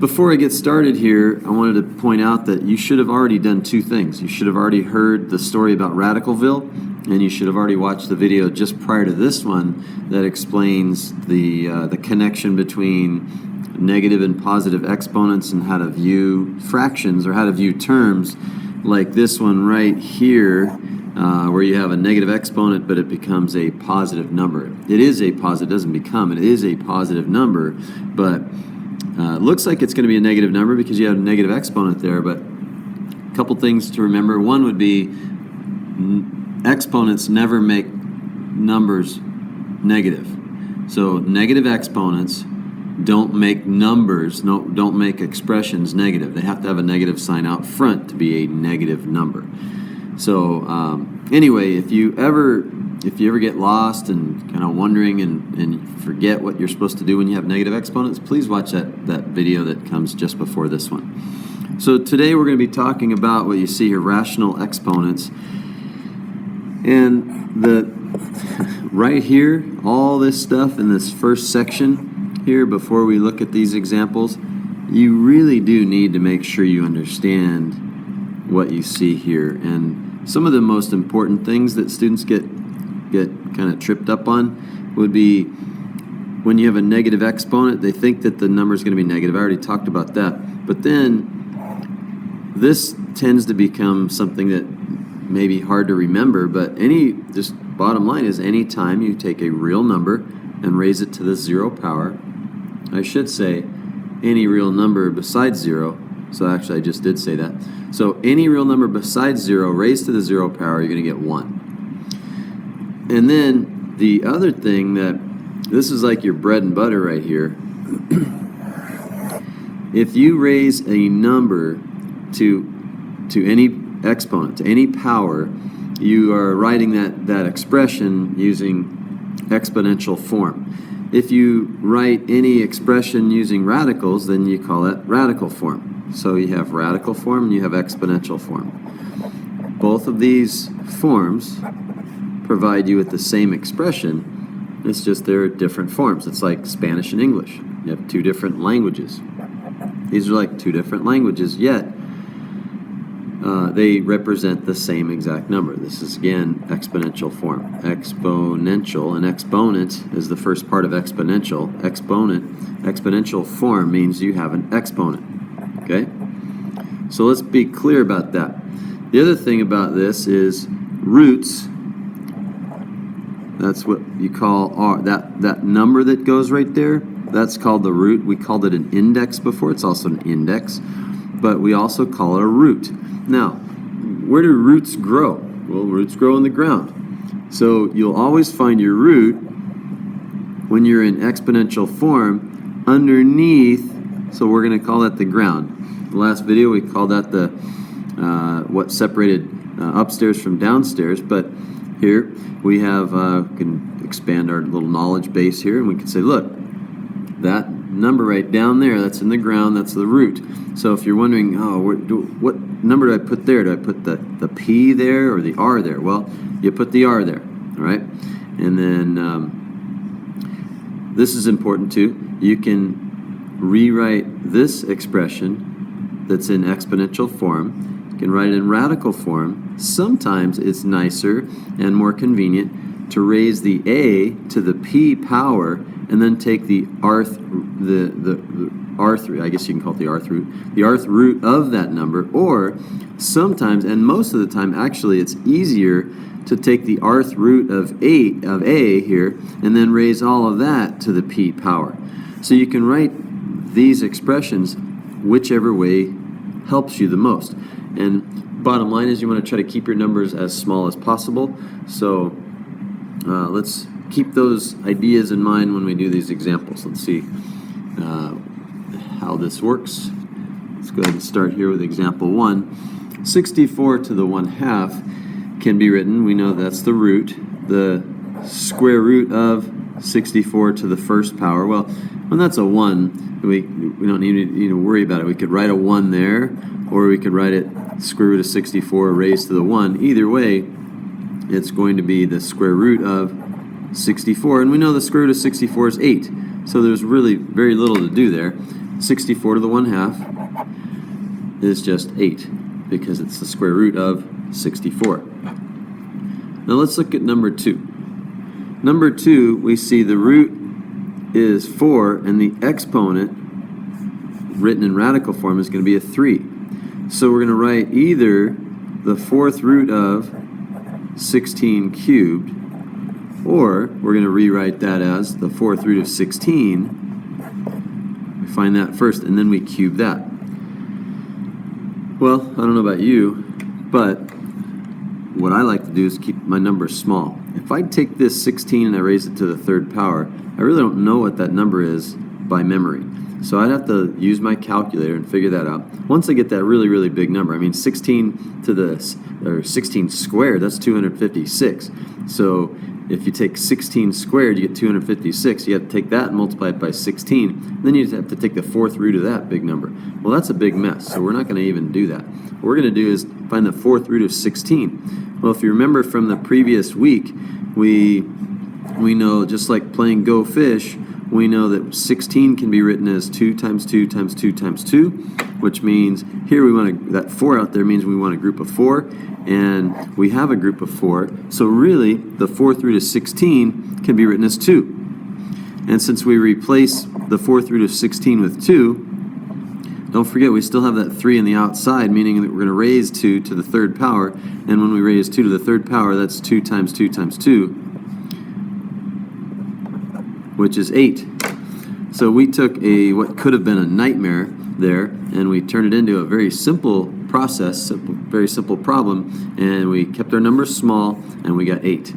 Before I get started here, I wanted to point out that you should have already done two things. You should have already heard the story about Radicalville, and you should have already watched the video just prior to this one that explains the connection between negative and positive exponents and how to view fractions or how to view terms like this one right here, where you have a negative exponent but it becomes a positive number. It is a positive, it doesn't become, it is a positive number, but it looks like it's going to be a negative number because you have a negative exponent there, but a couple things to remember. One would be exponents never make numbers negative. So negative exponents don't make numbers, don't make expressions negative. They have to have a negative sign out front to be a negative number. So anyway, if you ever get lost and kind of wondering and forget what you're supposed to do when you have negative exponents, please watch that video that comes just before this one. So today we're going to be talking about what you see here, rational exponents. And right here, all this stuff in this first section here, before we look at these examples, you really do need to make sure you understand what you see here. And some of the most important things that students get kind of tripped up on would be when you have a negative exponent, they think that the number is going to be negative. I already talked about that. But then this tends to become something that may be hard to remember, but just bottom line is any time you take a real number and raise it to the 0 power, I should say any real number besides 0, so actually I just did say that. So any real number besides 0 raised to the 0 power, you're going to get 1. And then the other thing this is like your bread and butter right here. If you raise a number to any exponent, to any power, you are writing that expression using exponential form. If you write any expression using radicals, then you call it radical form. So you have radical form and you have exponential form. Both of these forms provide you with the same expression. It's just they're different forms. It's like Spanish and English. You have two different languages. These are like two different languages, yet they represent the same exact number. This is, again, exponential form. Exponential, and exponent is the first part of exponential. Exponential form means you have an exponent. Okay? So let's be clear about that. The other thing about this is roots. That's what you call that number that goes right there. That's called the root. We called it an index before. It's also an index, but we also call it a root. Now, where do roots grow? Well, roots grow in the ground. So you'll always find your root when you're in exponential form underneath. So we're going to call that the ground. The last video we called that the what separated upstairs from downstairs, but here we have, we can expand our little knowledge base here, and we can say, look, that number right down there, that's in the ground, that's the root. So if you're wondering, what number do I put there? Do I put the P there or the R there? Well, you put the R there, all right? And then this is important too. You can rewrite this expression that's in exponential form. You can write it in radical form. Sometimes it's nicer and more convenient to raise the A to the P power and then take the rth root, I guess you can call it the rth root of that number. Or sometimes, and most of the time actually, it's easier to take the rth root of A here and then raise all of that to the P power. So you can write these expressions whichever way helps you the most. And bottom line is you want to try to keep your numbers as small as possible. So let's keep those ideas in mind when we do these examples. Let's see how this works. Let's go ahead and start here with example 1. 64 to the 1/2 can be written, we know that's the root, the square root of 64 to the first power. Well, when that's a 1, we don't need to worry about it. We could write a 1 there, or we could write it square root of 64 raised to the 1. Either way, it's going to be the square root of 64, and we know the square root of 64 is 8. So there's really very little to do there. 64 to the 1/2 is just 8 because it's the square root of 64. Now let's look at number 2. Number 2, we see the root is 4 and the exponent written in radical form is going to be a 3. So we're going to write either the 4th root of 16 cubed, or we're going to rewrite that as the 4th root of 16. We find that first, and then we cube that. Well, I don't know about you, but what I like to do is keep my numbers small. If I take this 16 and I raise it to the 3rd power, I really don't know what that number is by memory. So I'd have to use my calculator and figure that out. Once I get that really, really big number, I mean 16 to the, or 16 squared, that's 256. So if you take 16 squared, you get 256. You have to take that and multiply it by 16. Then you have to take the 4th root of that big number. Well, that's a big mess, so we're not going to even do that. What we're going to do is find the 4th root of 16. Well, if you remember from the previous week, we know, just like playing Go Fish, we know that 16 can be written as 2 times 2 times 2 times 2, which means here we want to, that 4 out there means we want a group of 4, and we have a group of 4. So really, the 4th root of 16 can be written as 2. And since we replace the 4th root of 16 with 2, don't forget we still have that 3 on the outside, meaning that we're going to raise 2 to the 3rd power. And when we raise 2 to the 3rd power, that's 2 times 2 times 2, which is 8. So we took what could have been a nightmare there, and we turned it into a very simple process, very simple problem, and we kept our numbers small, and we got 8.